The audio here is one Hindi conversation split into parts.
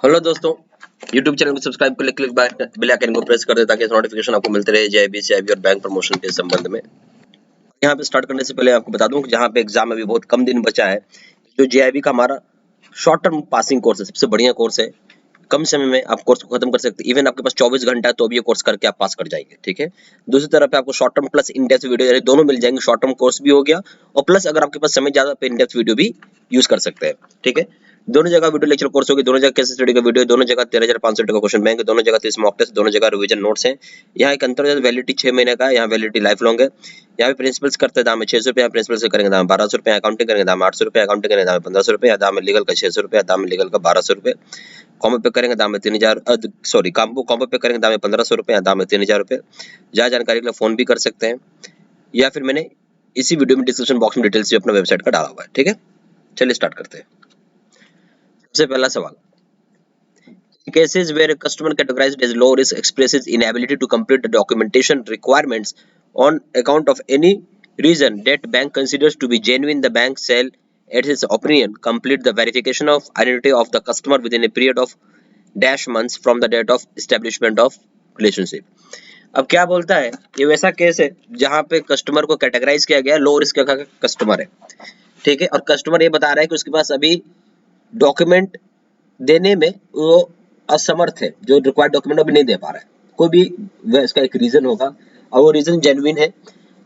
हेलो दोस्तों, YouTube चैनल को सब्सक्राइब कर ले, क्लिक बेल आइकन को प्रेस कर दे ताकि नोटिफिकेशन आपको मिलते रहे जेआईबी, सीआईबी और बैंक प्रमोशन के संबंध में। यहाँ पे स्टार्ट करने से पहले आपको बता दूं कि जहाँ पे एग्जाम अभी बहुत कम दिन बचा है, जो जेआईबी का हमारा शॉर्ट टर्म पासिंग कोर्स है, सबसे बढ़िया कोर्स है। कम समय में आप कोर्स को खत्म कर सकते हैं। इवन आपके पास 24 घंटा है तो भी ये कोर्स करके आप पास कर जाएंगे, ठीक है। दूसरी तरफ पे आपको short term plus in depth video यानी दोनों मिल जाएंगे। शॉर्ट टर्म कोर्स भी हो गया और प्लस अगर आपके पास समय ज्यादा पे इन डेप्थ वीडियो भी यूज कर सकते हैं, ठीक है। दोनों जगह वीडियो लेक्चर कोर्स होगी, दोनों जगह केस स्टडी का वीडियो, दोनों जगह 13,500 का क्वेश्चन बैंक, दोनों जगह 30 मॉक टेस्ट, दोनों जगह रिवीजन नोट्स हैं। यहाँ एक अंतर है, वैलिडिटी 6 महीने का है, यहाँ वैलिडिटी लाइफ लॉन्ग है। यहाँ पे प्रिंसिपल्स करते दाम है 600 रुपये, प्रिंसिपल्स करेंगे दाम 1200 रुपये, अकाउंटिंग करेंगे दाम 800 रुपये, अकाउंटिंग करेंगे दाम 1500 रुपये, दाम है लीगल का 600 रुपये, दाम है लीगल का 1200 रुपये, कॉम्बो पे करेंगे दाम है 3000, सॉरी कॉम्बो पे करेंगे दाम है 1500 रुपये, दाम है 3000 रुपये। ज्यादा जानकारी के लिए फोन भी कर सकते हैं या फिर मैंने इसी वीडियो में डिस्क्रिप्शन बॉक्स में डिटेल्स भी अपना वेबसाइट का डाला हुआ है, ठीक है। चलिए स्टार्ट करते हैं। सबसे पहला सवाल, cases where a customer categorized as low risk expresses inability to complete the documentation requirements on account of any reason that bank considers to be genuine, the bank shall, at his opinion, complete the verification of identity of the customer within a period of dash months from the date of establishment of relationship। अब क्या बोलता है, ये वैसा केस है जहां पे कस्टमर को कैटेगराइज किया गया लो रिस्क का कस्टमर है, ठीक है। और कस्टमर ये बता रहा है कि उसके पास अभी डॉक्यूमेंट देने में वो असमर्थ है, जो रिक्वायर्ड डॉक्यूमेंट अभी नहीं दे पा रहा है। कोई भी इसका एक रीजन होगा और वो रीजन जेन्युइन है,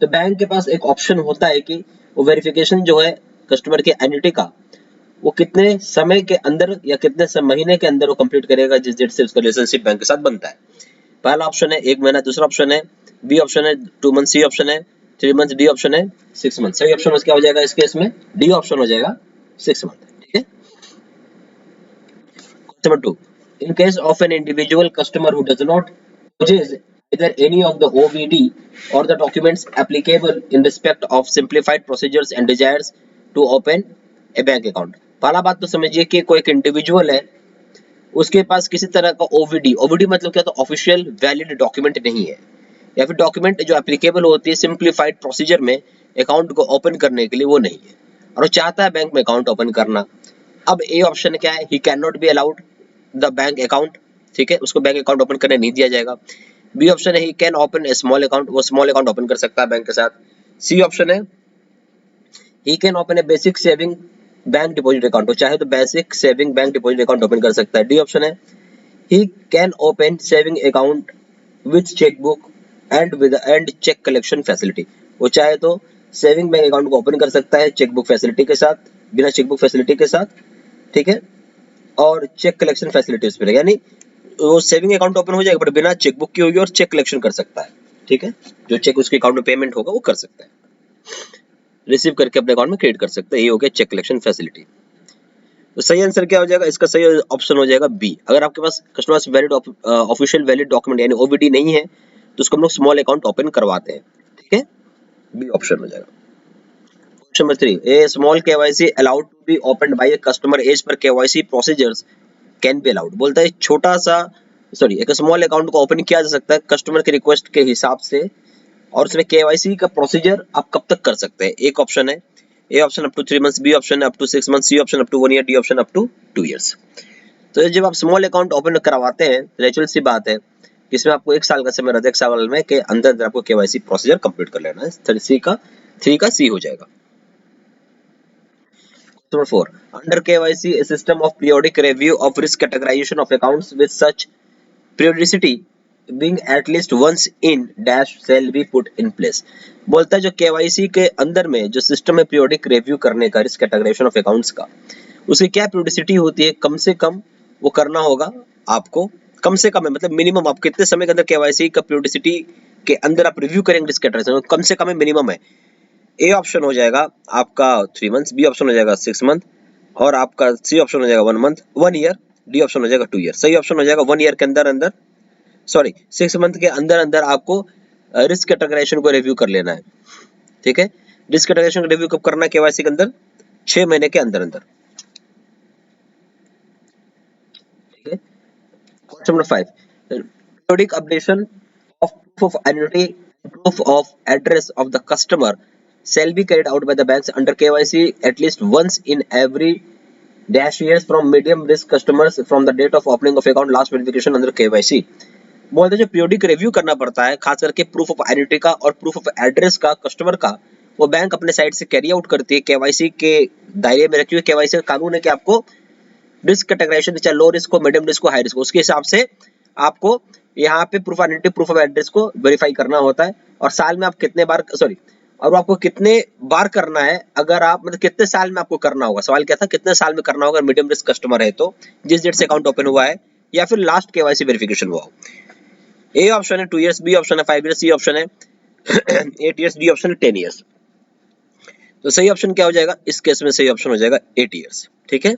तो बैंक के पास एक ऑप्शन होता है कि वो वेरिफिकेशन जो है कस्टमर के आइडेंटिटी का, वो कितने समय के अंदर या कितने महीने के अंदर वो कंप्लीट करेगा जिस डेट से उसका रिलेशनशिप बैंक के साथ बनता है। पहला ऑप्शन है 1 महीना, दूसरा ऑप्शन है बी ऑप्शन है 2 मंथ, सी ऑप्शन है 3 मंथ, डी ऑप्शन है 6 मंथ। सही ऑप्शन क्या हो जाएगा इस केस में? डी ऑप्शन हो जाएगा 6 मंथ, ठीक है। Number 2, in case of an individual customer who does not possess either any of the OVD or the documents applicable in respect of simplified procedures and desires to open a bank account। पहला बात तो समझिए कि कोई एक इंडिविजुअल है, उसके पास किसी तरह का ओवीडी, ओवीडी मतलब क्या, तो ऑफिशियल वैलिड डॉक्यूमेंट नहीं है, या फिर डॉक्यूमेंट जो एप्लीकेबल होती है सिंप्लीफाइड प्रोसीजर में अकाउंट को ओपन करने के लिए, वो नहीं है और वो चाहता है बैंक में अकाउंट ओपन करना। अब ए ऑप्शन क्या है, he can not be allowed the bank account, ठीक है, उसको बैंक अकाउंट ओपन करने नहीं दिया जाएगा। बी ऑप्शन है he can open A small account, वो स्मॉल अकाउंट ओपन कर सकता है बैंक के साथ। सी ऑप्शन है he can open A basic saving bank deposit account, वो चाहे तो basic saving bank deposit account open कर सकता है। डी ऑप्शन है he can open saving account with checkbook and with and check collection facility, वो चाहे तो सेविंग बैंक अकाउंट को ओपन कर सकता है चेकबुक फैसिलिटी के साथ, बिना चेकबुक फैसिलिटी के साथ, ठीक है, और चेक कलेक्शन फैसिलिटी उस पर, यानी वो सेविंग अकाउंट ओपन हो जाएगा बट बिना चेकबुक की होगी और चेक कलेक्शन कर सकता है, ठीक है। जो चेक उसके अकाउंट में पेमेंट होगा वो कर सकता है, रिसीव करके अपने अकाउंट में क्रेडिट कर सकता है। ये हो गया चेक कलेक्शन फैसिलिटी। तो सही आंसर क्या हो जाएगा इसका? सही ऑप्शन हो जाएगा बी। अगर आपके पास कस्टमर से वैलिड ऑफिशियल वैलिड डॉक्यूमेंट यानी ओवीडी नहीं है तो उसको हम लोग स्मॉल अकाउंट ओपन करवाते हैं, ठीक है, बी ऑप्शन हो जाएगा। Question number 3, a small KYC allowed to be opened by a customer as per KYC procedures can be allowed. बोलता है छोटा सा एक स्मॉल अकाउंट को ओपन किया जा सकता है कस्टमर के रिक्वेस्ट के हिसाब से, और उसमें केवाईसी का प्रोसीजर आप कब तक कर सकते हैं। एक ऑप्शन है A option up to 3 months, B option up to 6 months, C option up to 1 year, D option up to 2 years. तो जब आप स्मॉल अकाउंट ओपन करवाते हैं, नेचुरल सी बात है, इसमें आपको 1 साल का समय रहता है, 1 साल में के अंदर आपको केवाईसी प्रोसीजर कंप्लीट कर लेना है। 3 का सी हो जाएगा। Number 4, under KYC a system of periodic review of risk categorization of accounts with such periodicity being at least once in dash shall be put in place। बोलता है जो KYC के अंदर में जो सिस्टम है पीरियोडिक रिव्यू करने का रिस्क कैटेगराइजेशन ऑफ अकाउंट्स का, उसकी क्या पीरियोडिसिटी होती है, कम से कम वो करना होगा आपको। कम से कम है मतलब मिनिमम, आप कितने समय के अंदर KYC का पीरियोडिसिटी के अंदर आप रिव्यू करेंगे रिस्क कैटेगराइजेशन, कम से कम है, मिनिमम है। ए ऑप्शन हो जाएगा आपका 3 मंथ्स, बी ऑप्शन हो जाएगा 6 मंथ, और आपका सी ऑप्शन हो जाएगा 1 मंथ 1 ईयर, डी ऑप्शन हो जाएगा 2 ईयर। सही ऑप्शन हो जाएगा 1 ईयर के अंदर अंदर, सॉरी 6 मंथ के अंदर अंदर आपको रिस्क कैटेगराइजेशन को रिव्यू कर लेना है, ठीक है। रिस्क कैटेगराइजेशन को रिव्यू कब करना है? केवाईसी के अंदर 6 महीने के अंदर अंदर, ठीक है। Question number 5, periodic updation of proof of identity and proof of address of the customer shall be carried out by the banks under KYC at least once in every dash years from medium risk customers from the date of opening of account last verification under KYC. बोलते हैं जो पीरियोडिक रिव्यू करना पड़ता है खास करके प्रूफ ऑफ आइडेंटिटी का और प्रूफ ऑफ एड्रेस का कस्टमर का, वो बैंक अपने साइड से कैरी आउट करती है केवाईसी के दायरे में रखी हुई। केवाईसी का कानून है कि आपको रिस्क कैटेगराइजेशन चाहे लो रिस्क हो, मीडियम रिस्क हो, हाई रिस्क हो, उसके हिसाब से आपको यहाँ पे proof of identity proof of address को वेरीफाई करना होता है। और साल में आप कितने बार और आपको कितने बार करना है, अगर आप मतलब कितने साल में आपको करना होगा, सवाल क्या था कितने साल में करना होगा मीडियम रिस्क कस्टमर है तो, जिस डेट से अकाउंट ओपन हुआ है या फिर लास्ट केवाईसी वेरिफिकेशन हुआ हो। ए ऑप्शन है 2 इयर्स, बी ऑप्शन है 5 इयर्स, सी ऑप्शन है 8 इयर्स, डी ऑप्शन है 10 इयर्स। तो सही ऑप्शन क्या हो जाएगा इस केस में, सही ऑप्शन हो जाएगा 8 इयर्स। ठीक है,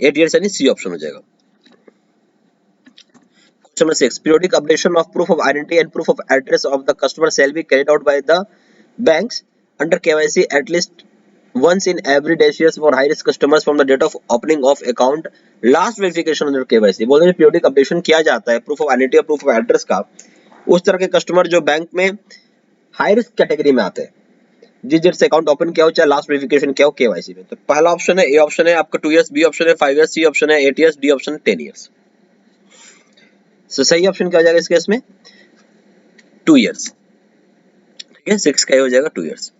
8 इयर्स यानी सी ऑप्शन हो जाएगा। Question number 6. Periodic updation of proof of identity and proof of address of the customer shall be carried out by the banks under KYC at least once in every dash years for high risk customers from the date of opening of account last verification under KYC। बोल रहे हैं periodic updation किया जाता है proof of identity और proof of address का उस तरह के कस्टमर जो बैंक में हाई रिस्क कैटेगरी में आते हैं, जिस डेट से अकाउंट ओपन किया हो चाहे लास्ट वेरिफिकेशन किया हो केवाईसी में। तो पहला ऑप्शन है, ए ऑप्शन है आपका 2 इयर्स, बी ऑप्शन है 5 इयर्स, सी ऑप्शन है 8 इयर्स, डी ऑप्शन 10 इयर्स। तो सही ऑप्शन क्या हो जाएगा इस केस में 2 इयर्स। ठीक है, 6 का हो जाएगा 2 years.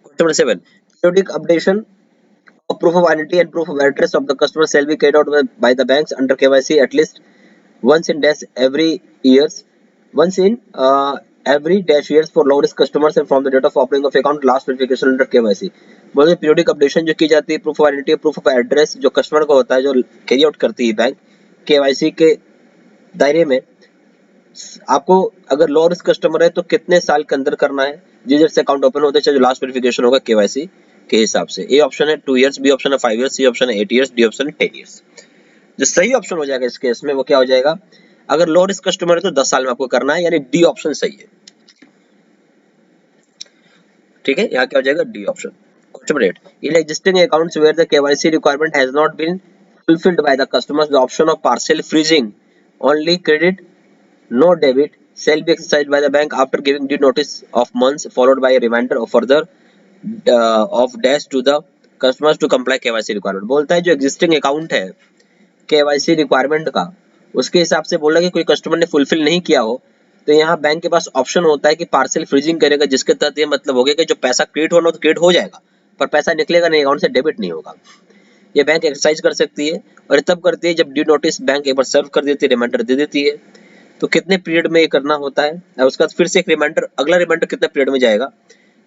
Question number 7, periodic updation of proof of identity and proof of address of the customer shall be carried out by the banks under KYC at least once in dash every years, once in every dash years for low risk customers and from the date of opening of account last verification under KYC। बोलिए पीरियोडिक अपडेशन जो की जाती है proof of identity proof of address जो कस्टमर को होता है जो कैरी आउट करती है बैंक केवाईसी के दायरे में, आपको अगर लो रिस्क कस्टमर है तो कितने साल के अंदर करना है, जिस डेट से अकाउंट ओपन होता है चाहे जो लास्ट वेरिफिकेशन होगा केवाईसी के हिसाब से। ए ऑप्शन है 2 इयर्स, बी ऑप्शन है 5 इयर्स, सी ऑप्शन है 8 इयर्स, डी ऑप्शन है 10 इयर्स। जो सही ऑप्शन हो जाएगा इस केस में वो क्या हो जाएगा, अगर लो रिस्क कस्टमर है तो 10 साल में आपको करना है, यानी डी ऑप्शन सही है। ठीक है, यहाँ क्या हो जाएगा D option. Question number 8, in existing accounts where the KYC requirement has not been fulfilled by the customers, the option of partial freezing only credit no debit shall be exercised by the bank after giving due notice of months followed by a reminder of further of dash to the customers to comply KYC requirement। बोलता है जो existing account है KYC रिक्वायरमेंट का उसके हिसाब से बोला कि कोई कस्टमर ने फुलफिल नहीं किया हो तो यहाँ बैंक के पास ऑप्शन होता है कि पार्सल फ्रीजिंग करेगा, जिसके तहत ये मतलब हो गया कि जो पैसा क्रेडिट होना तो क्रेडिट हो जाएगा पर पैसा निकलेगा नहीं, अकाउंट से डेबिट नहीं होगा। ये बैंक एक्सरसाइज कर सकती है और तब करती है जब ड्यू नोटिस बैंक एक बार सर्व कर देती है, रिमाइंडर दे देती है। तो कितने पीरियड में ये करना होता है और उसके बाद फिर से एक रिमाइंडर, अगला रिमाइंडर कितने पीरियड में जाएगा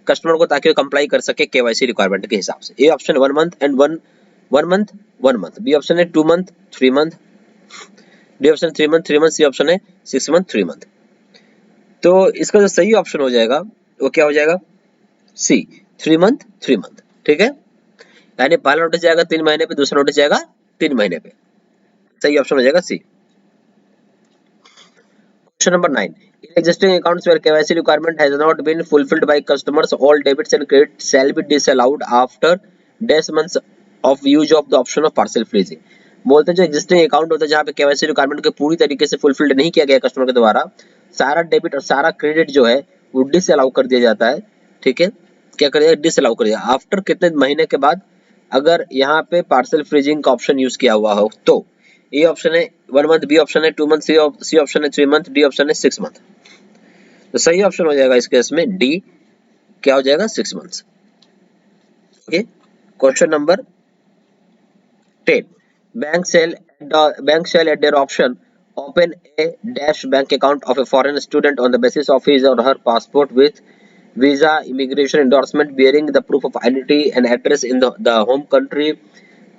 कस्टमर को ताकि वो कंप्लाई कर सके केवाईसी रिक्वायरमेंट के हिसाब से। A option 1 month and 1 month, B option है 2 month 3 month, D option 3 month 3 month, C option है 6 मंथ 3 मंथ। तो इसका जो सही ऑप्शन हो जाएगा वो क्या हो जाएगा सी 3 मंथ 3 मंथ। ठीक है, यानी पहला नोटिस जाएगा 3 महीने पे, दूसरा नोटिस जाएगा 3 महीने पे। सही ऑप्शन हो जाएगा C. Question number 9, in existing accounts where KYC requirement has not been fulfilled by customers, all debits and credits shall be disallowed after dash months of use of the option of partial freezing। बोलते हैं जो एग्जिस्टिंग अकाउंट होता है जहाँ पे केवाईसी रिक्वायरमेंट को पूरी तरीके से फुलफिल्ड नहीं किया गया कस्टमर के द्वारा, सारा डेबिट और सारा क्रेडिट जो है वो डिसअलाउ कर दिया जाता है। ठीक है, क्या कर दिया डिसअलाउ कर दिया आफ्टर कितने महीने के बाद, अगर यहाँ पे पार्सल फ्रीजिंग का ऑप्शन यूज किया हुआ हो तो। ए ऑप्शन है 1 मंथ, बी ऑप्शन है 2 मंथ, सी ऑप्शन है 3 मंथ, डी ऑप्शन है 6 मंथ। तो सही ऑप्शन हो जाएगा इस केस में डी, क्या हो जाएगा 6 months. Okay, question number 10, bank shall at their option open a dash bank account of a foreign student on the basis of his or her passport with visa immigration endorsement bearing the proof of identity and address in the home country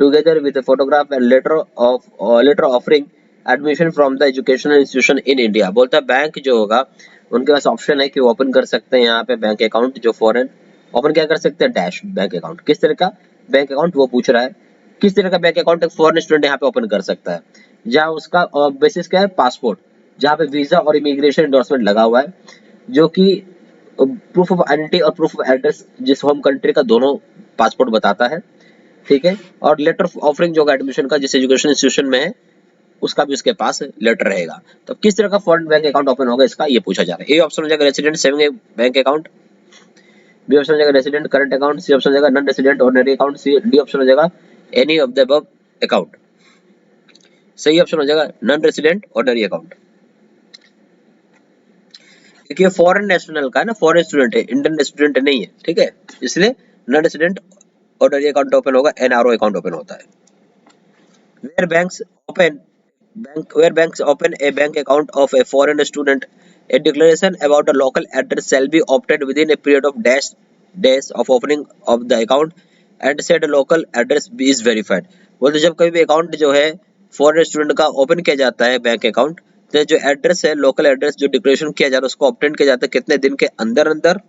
together with a photograph and letter offering admission from the educational institution in India। बोलता है बैंक जो होगा उनके पास ऑप्शन है कि वो ओपन कर सकते हैं यहाँ पे बैंक अकाउंट जो फॉरेन ओपन क्या कर सकते हैं डैश बैंक अकाउंट। किस तरह का बैंक अकाउंट वो पूछ रहा है, किस तरह का बैंक अकाउंट एक फॉरेन स्टूडेंट यहाँ पे ओपन कर सकता है, जहाँ उसका बेसिस क्या है पासपोर्ट, जहाँ पे वीजा और इमिग्रेशन एंडोर्समेंट लगा हुआ है, जो कि प्रूफ ऑफ आइडेंटिटी और प्रूफ ऑफ एड्रेस जिस होम कंट्री का दोनों पासपोर्ट बताता है। ठीक है, और लेटर ऑफरिंग जो एडमिशन का जिस एजुकेशन इंस्टीट्यूशन में है उसका भी उसके पास लेटर रहेगा। तो किस तरह का फॉरेन बैंक अकाउंट ओपन होगा इसका ये पूछा जा रहा है। ए ऑप्शन हो जाएगा resident saving bank account, B option हो जाएगा resident current account, C option हो जाएगा non resident ordinary account, C D option हो जाएगा any of the above account. सही ऑप्शन हो जाएगा नॉन रेसिडेंट ऑर्डिनरी अकाउंट, क्योंकि ये फॉरेन नेशनल का है ना, फॉरेन स्टूडेंट है, इंडियन स्टूडेंट नहीं है, ठीक है, इसलिए non resident ordinary account open होगा, एनआरओ अकाउंट ओपन होता है। Where banks open where banks open a bank account of a foreign student, a declaration about a local address shall be obtained within a period of dash days of opening of the account and said local address is verified। बोलते जब कभी भी अकाउंट जो है फॉरेन स्टूडेंट का ओपन किया जाता है बैंक अकाउंट, तो जो एड्रेस है लोकल एड्रेस जो डिक्लेरेशन किया जा रहा है उसको ऑब्टेन किया जाता है कितने दिन के अंदर अंदर,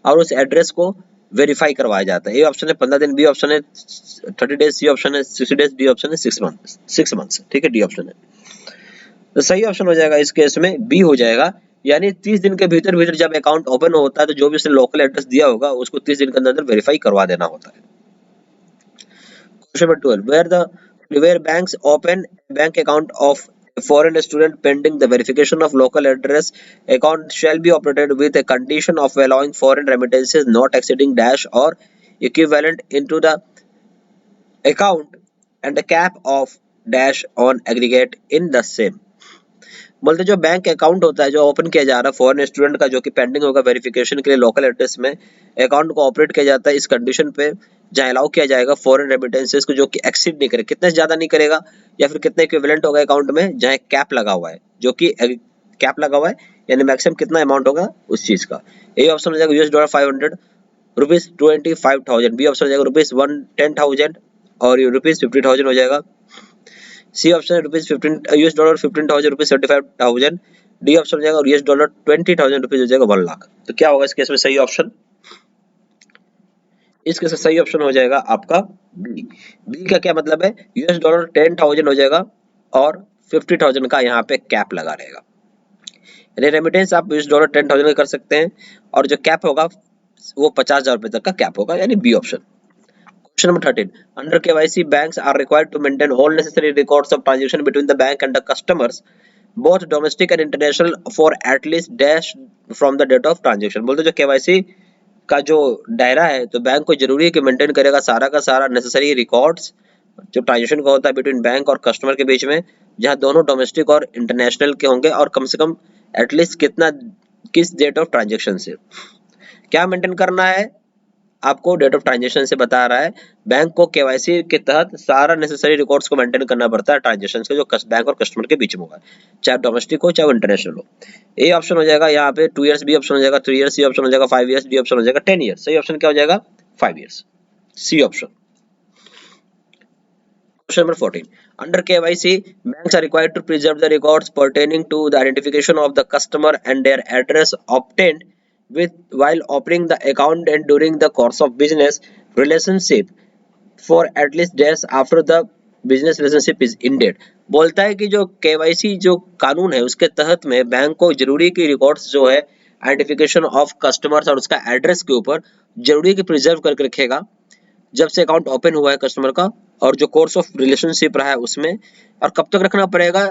और उस एड्रेस को वेरीफाई करवाया जाता है। ए ऑप्शन है 15 दिन, बी ऑप्शन है 30 डेज, सी ऑप्शन है 60 डेज, डी ऑप्शन है 6 मंथ्स, ठीक है, डी ऑप्शन है। तो सही ऑप्शन हो जाएगा इस केस में बी हो जाएगा, यानी 30 दिन के भीतर भीतर जब अकाउंट ओपन होता है तो जो भी उसने लोकल एड्रेस दिया होगा उसको 30 दिन के अंदर अंदर वेरीफाई करवा देना होता है। Question number 12, where banks open a bank account of a foreign student pending the verification of local address, account shall be operated with a condition of allowing foreign remittances not exceeding dash or equivalent into the account and the cap of dash on aggregate in the same। बोलते जो बैंक अकाउंट होता है जो ओपन किया जा रहा है फॉरेन स्टूडेंट का, जो कि पेंडिंग होगा वेरिफिकेशन के लिए लोकल एड्रेस में, अकाउंट को ऑपरेट किया जाता है इस कंडीशन पे जहां अलाउ किया जाएगा फॉरेन रेमिटेंसेस को जो कि एक्सीड नहीं करे, कितने से ज्यादा नहीं करेगा या फिर कितने इक्विवेलेंट होगा अकाउंट में, जहां कैप लगा हुआ है, जो कि कैप लगा हुआ है यानी मैक्सिमम कितना अमाउंट होगा उस चीज का। ए ऑप्शन हो जाएगा $500 रुपीज 25,000, बी ऑप्शन हो जाएगा रुपीज 10,000 और रुपीज 50,000 हो जाएगा, C option rupees $15,000 rupees 75,000, D option हो जाएगा $20,000 रुपीज हो जाएगा 1 लाख। तो क्या होगा इस केस में सही ऑप्शन, इस केस में सही ऑप्शन हो जाएगा आपका बी। बी का क्या मतलब है, $10,000 हो जाएगा और 50,000 का यहाँ पे कैप लगा रहेगा, रेमिटेंस आप $10,000 का कर सकते हैं और जो कैप होगा वो 50,000 रुपए तक का कैप होगा, यानी B option. Question number 13. Under KYC, banks are required to maintain all necessary records of transaction between the bank and the customers, both domestic and international, for at least dash from the date of transaction। बोलते जो KYC का जो दायरा है तो बैंक को जरूरी है कि मेंटेन करेगा सारा का सारा नेसेसरी रिकॉर्ड्स जो ट्रांजेक्शन का होता है बिटवीन बैंक और कस्टमर के बीच में, जहां दोनों डोमेस्टिक और इंटरनेशनल के होंगे, और कम से कम एटलीस्ट कितना, किस डेट ऑफ ट्रांजेक्शन से क्या मेंटेन करना है, आपको डेट ऑफ ट्रांजेक्शन से बता रहा है। बैंक को केवाईसी के तहत सारा नेसेसरी रिकॉर्ड्स को मेंटेन करना पड़ता है ट्रांजेक्शन के जो बैंक और कस्टमर के बीच में होगा, चाहे डोमेस्टिक हो चाहे इंटरनेशनल हो। ए ऑप्शन हो जाएगा यहाँ पे 2 इयर्स, बी ऑप्शन हो जाएगा 3 इयर्स, सी ऑप्शन हो जाएगा 5 इयर्स, डी ऑप्शन हो जाएगा 10 इयर्स। सही ऑप्शन क्या हो जाएगा 5 years, C option. Question number 14. Under KYC, banks are required to preserve the records pertaining to the identification of the customer and their address obtained with while opening the account and during the course of business relationship for at least days after the business relationship is ended। बोलता है कि जो KYC जो कानून है उसके तहत में बैंक को जरूरी की रिकॉर्ड्स जो है आइडेंटिफिकेशन ऑफ कस्टमर्स और उसका एड्रेस के ऊपर जरूरी की प्रिजर्व करके रखेगा जब से अकाउंट ओपन हुआ है कस्टमर का और जो कोर्स ऑफ रिलेशनशिप रहा है उसमें, और कब तक रखना पड़ेगा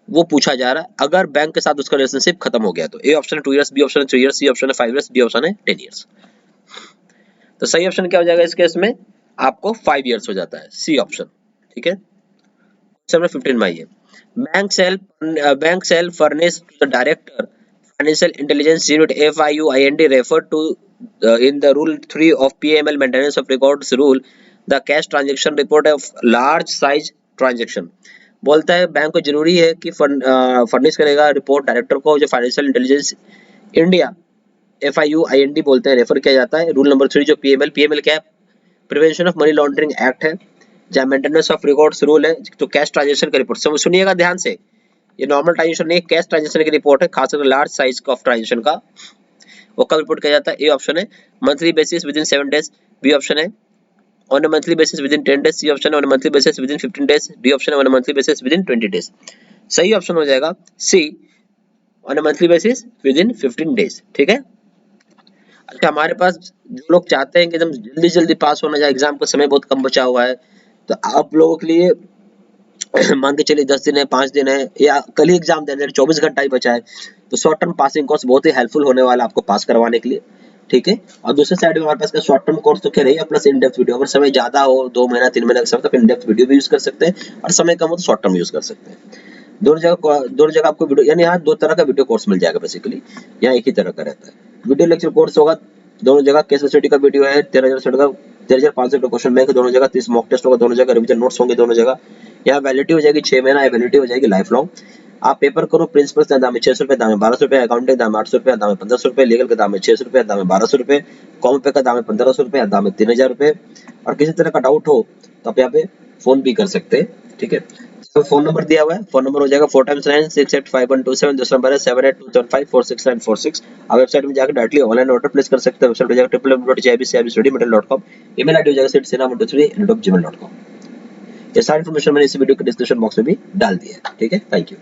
वो पूछा जा रहा है अगर बैंक के साथ उसका रिलेशनशिप खत्म हो गया तो। ए ऑप्शन है 2 इयर्स, बी ऑप्शन है 3 इयर्स, सी ऑप्शन है 5 इयर्स, डी ऑप्शन है 10 इयर्स। तो सही ऑप्शन क्या हो जाएगा इस केस में, आपको 5 इयर्स हो जाता है, सी ऑप्शन, ठीक है। क्वेश्चन नंबर 15 में आइए। Bank shall furnish to the director financial intelligence unit FIUIND refer to in the rule 3 of PML maintenance of records rule the cash transaction report of large size transaction। बोलता है बैंक को जरूरी है कि फर्निश करेगा रिपोर्ट डायरेक्टर को जो फाइनेंशियल इंटेलिजेंस इंडिया FIUIND बोलते हैं, रेफर किया जाता है। रूल नंबर 3 जो PML क्या है, prevention of money laundering act है, जहाँ मेंटेनेंस ऑफ रिकॉर्ड्स रूल है, तो कैश ट्रांजेक्शन का रिपोर्ट सुनिएगा ध्यान से, ये नॉर्मल ट्रांजेक्शन नहीं, कैश ट्रांजेक्शन की रिपोर्ट है, खासकर लार्ज साइज ऑफ ट्रांजेक्शन का वो कब रिपोर्ट किया जाता है। ए ऑप्शन है monthly basis within 7 days, B option है on a monthly basis within 10 days, C option है on a monthly basis within 15 days, D option है on a monthly basis within 20 days. सही ऑप्शन हो जाएगा C on a monthly basis within 15 days, ठीक है। अच्छा, हमारे पास जो लोग चाहते हैं कि एकदम जल्दी जल्दी पास होना जाए, एग्जाम का समय बहुत कम बचा हुआ है, तो आप लोगों के लिए मान के चलिए 10 दिन है, 5 दिन है, या कल ही एग्जाम देने 24 घंटा ही बचा है, तो शॉर्ट टर्म पासिंग कोर्स बहुत ही हेल्पफुल होने वाला है आपको पास करवाने के लिए। ठीक है। और दूसरे साइड में हमारे पास का शॉर्ट टर्म कोर्स तो क्या रही है प्लस इन डेप्थ वीडियो। अगर समय ज्यादा हो 2 महीना 3 महीने का समय तो इन डेप्थ वीडियो भी यूज कर सकते हैं और समय कम हो तो शॉर्ट टर्म यूज कर सकते हैं। दोनों जगह आपको वीडियो यानी यहाँ 2 तरह का वीडियो कोर्स मिल जाएगा बेसिकली, यहाँ एक ही तरह का रहता है। वीडियो लेक्चर कोर्स होगा दोनों जगह, केस स्टडी का वीडियो है 13,000 का 13,500 का क्वेश्चन बैंक दोनों जगह, 30 मॉक टेस्ट होगा दोनों जगह, रिवीजन नोट्स होंगे दोनों जगह। यहाँ वैलिडिटी हो जाएगी 6 महीना, वैलिडिटी हो जाएगी लाइफ लॉन्ग। आप पेपर करो, प्रिंसिपल का दाम है 600 रुपए, दाम है 1200 रुपए, अकाउंटिंग दाम है 800 रुपए, दाम है 1500 रुपए, लीगल का दाम है 600 रुपए, दाम है 1200 रुपए, कॉम पे का दाम है 1500 रुपए, दाम है 3000 रुपए। और किसी तरह का डाउट हो तो आप यहाँ पे फोन भी कर सकते हैं, ठीक है। तो फोन नंबर दिया हुआ है, फोन नंबर हो जाएगा 4 टाइम्स 9 685 127, दूसरा नंबर है 7827546946। आप वेबसाइट में जाकर डायरेक्टली ऑनलाइन ऑर्डर प्लेस कर सकते हैं। वेबसाइट पे जाकर www.jibcibstudymaterial.com, ईमेल आईडी हो जाएगा sidsinam123@gmail.com। ये सारी इन्फॉर्मेशन मैंने इस वीडियो के डिस्क्रिप्शन बॉक्स में भी डाल दी है, ठीक है। Thank you.